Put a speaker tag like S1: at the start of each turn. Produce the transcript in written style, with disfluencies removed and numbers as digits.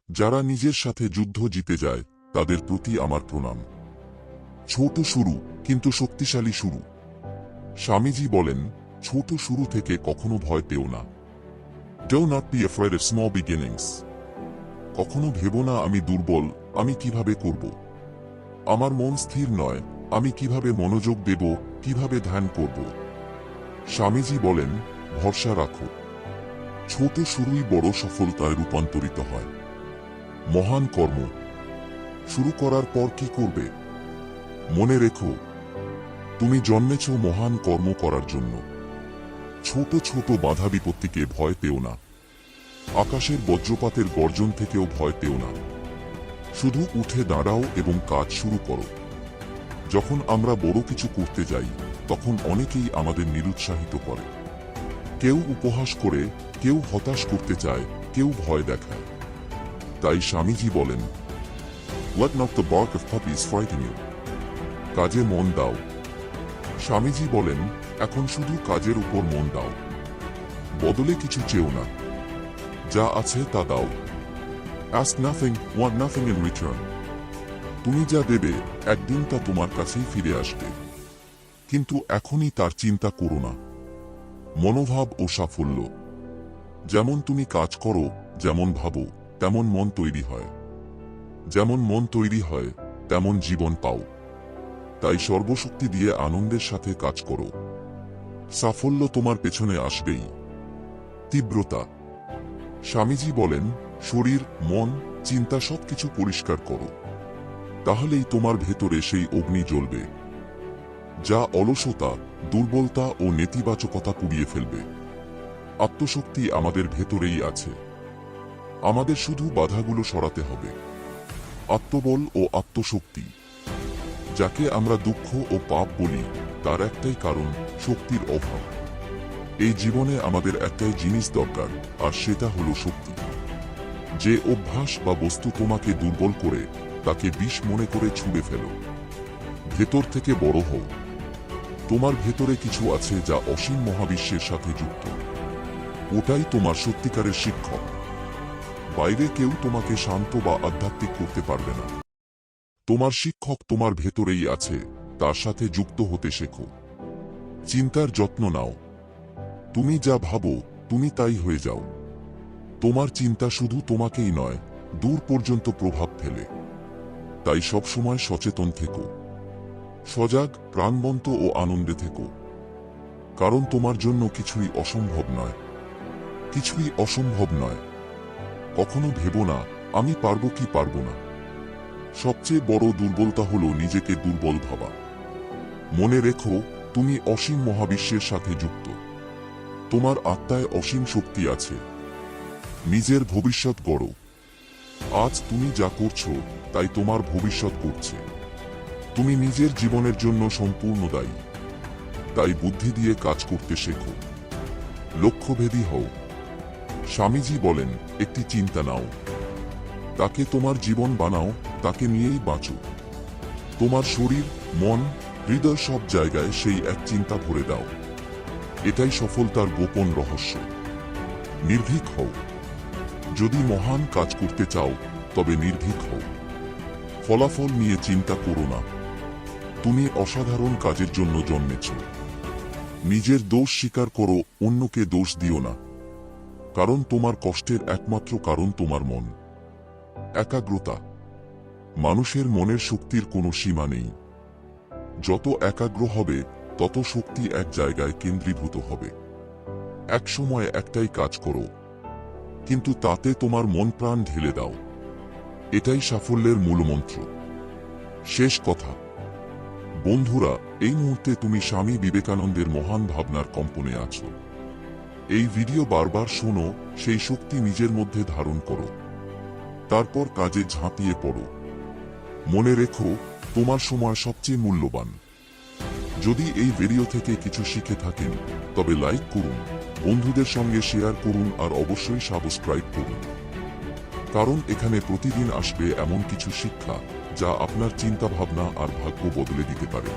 S1: যারা নিজের সাথে যুদ্ধ জিতে যায় তাদের প্রতি আমার প্রণাম। ছোট শুরু কিন্তু শক্তিশালী শুরু। স্বামীজি বলেন, ছোট শুরু থেকে কখনো ভয় পেও না। Do not be afraid of small beginnings. কখনো ভেবো না আমি দুর্বল, আমি কিভাবে করব। আমার মন স্থির নয়, আমি কিভাবে মনোযোগ দেব, কিভাবে ধ্যান করব। স্বামীজি বলেন, ভরসা রাখো। ছোট শুরুই বড় সফলতায় রূপান্তরিত হয়। মহান কর্ম শুরু করার পর কি করবে? মনে রেখো, তুমি জন্মেছ মহান কর্ম করার জন্য। ছোট ছোট বাধা বিপত্তিকে ভয় পেও না। আকাশের বজ্রপাতের গর্জন থেকেও ভয় পেও না। শুধু উঠে দাঁড়াও এবং কাজ শুরু করো। যখন আমরা বড় কিছু করতে যাই তখন অনেকেই আমাদের নিরুৎসাহিত করে। কেউ উপহাস করে, কেউ হতাশ করতে চায়, কেউ ভয় দেখায়। তাই স্বামীজি বলেন, Let not the bark of puppies frighten you. কাজে মন দাও। স্বামীজি বলেন, এখন শুধু কাজের উপর মন দাও। বদলে কিছু চেও না। যা আছে তা দাও। Ask nothing, want nothing in return. তুমি যা দেবে একদিন তা তোমার কাছেই ফিরে আসবে। কিন্তু এখনই তার চিন্তা করো না। মনোভাব ও সাফল্য। যেমন তুমি কাজ করো, যেমন ভাবো, তেমন মন তৈরি হয়। যেমন মন তৈরি হয় তেমন জীবন পাও। তাই সর্বশক্তি দিয়ে আনন্দের সাথে কাজ করো। সাফল্য তোমার পেছনে আসবেই। তীব্রতা। স্বামীজি বলেন, শরীর, মন, চিন্তা সবকিছু পরিষ্কার করো। তাহলেই তোমার ভেতরে সেই অগ্নি জ্বলবে, যা অলসতা, দুর্বলতা ও নেতিবাচকতা পুড়িয়ে ফেলবে। আত্মশক্তি আমাদের ভেতরেই আছে। আমাদের শুধু বাধাগুলো সরাতে হবে। আত্মবল ও আত্মশক্তি। যাকে আমরা দুঃখ ও পাপ বলি তার একটাই কারণ, শক্তির অভাব। এই জীবনে আমাদের একটাই জিনিস দরকার, আর সেটা হলো শক্তি। যে অভ্যাস বা বস্তু তোমাকে দুর্বল করে তাকে বিষ মনে করে ছুঁড়ে ফেলো। ভেতর থেকে বড় হও। তোমার ভেতরে কিছু আছে যা অসীম মহাবিশ্বের সাথে যুক্ত। ওটাই তোমার সত্যিকারের শিক্ষক। বাইরে কেউ তোমাকে শান্ত বা আধ্যাত্মিক করতে পারবে না। তোমার শিক্ষক তোমার ভেতরেই আছে, তার সাথে যুক্ত হতে শেখো। চিন্তার যত্ন নাও। তুমি যা ভাবো তুমি তাই হয়ে যাও। তোমার চিন্তা শুধু তোমাকেই নয়, দূর পর্যন্ত প্রভাব ফেলে। তাই সবসময় সচেতন থেকো। সজাগ, প্রাণবন্ত ও আনন্দে থেকো। কারণ তোমার জন্য কিছুই অসম্ভব নয়। কিছুই অসম্ভব নয়। কখনো ভেবো না, আমি পারবো কি পারবো না। সবচেয়ে বড় দুর্বলতা হলো নিজেকে দুর্বল ভাবা। মনে রেখো, তুমি অসীম মহাবিশ্বের সাথে যুক্ত। তোমার আত্মায় অসীম শক্তি আছে। নিজের ভবিষ্যৎ গড়ো। আজ তুমি যা করছো তাই তোমার ভবিষ্যৎ করছে। তুমি নিজের জীবনের জন্য সম্পূর্ণ দায়ী। তাই বুদ্ধি দিয়ে কাজ করতে শেখো। লক্ষ্যভেদী হও। স্বামীজি বলেন, একটি চিন্তা নাও, তাকে তোমার জীবন বানাও, তাকে নিয়েই বাঁচো। তোমার শরীর, মন, হৃদয় সব জায়গায় সেই এক চিন্তা ভরে দাও। এটাই সফলতার গোপন রহস্য। নির্ভীক হও। যদি মহান কাজ করতে চাও তবে নির্ভীক হও। ফলাফল নিয়ে চিন্তা করো না। তুমি অসাধারণ কাজের জন্য জন্মেছ। নিজের দোষ স্বীকার করো, অন্যকে দোষ দিও না। কারণ তোমার কষ্টের একমাত্র কারণ তোমার মন। একাগ্রতা। মানুষের মনের শক্তির কোনো সীমা নেই। যত একাগ্র হবে তত শক্তি এক জায়গায় কেন্দ্রীভূত হবে। এক সময় একটাই কাজ করো, কিন্তু তাতে তোমার মন প্রাণ ঢেলে দাও। এটাই সাফল্যের মূলমন্ত্র। শেষ কথা, বন্ধুরা, এই মুহূর্তে তুমি স্বামী বিবেকানন্দের মহান ভাবনার কম্পনে আছো। এই ভিডিও বারবার শোনো, সেই শক্তি নিজের মধ্যে ধারণ করো। তারপর কাজে ঝাঁপিয়ে পড়ো। মনে রেখো, তোমার সময় সবচেয়ে মূল্যবান। যদি এই ভিডিও থেকে কিছু শিখে থাকেন তবে লাইক করুন, বন্ধুদের সঙ্গে শেয়ার করুন আর অবশ্যই সাবস্ক্রাইব করুন। কারণ এখানে প্রতিদিন আসবে এমন কিছু শিক্ষা যা আপনার চিন্তাভাবনা আর ভাগ্য বদলে দিতে পারে।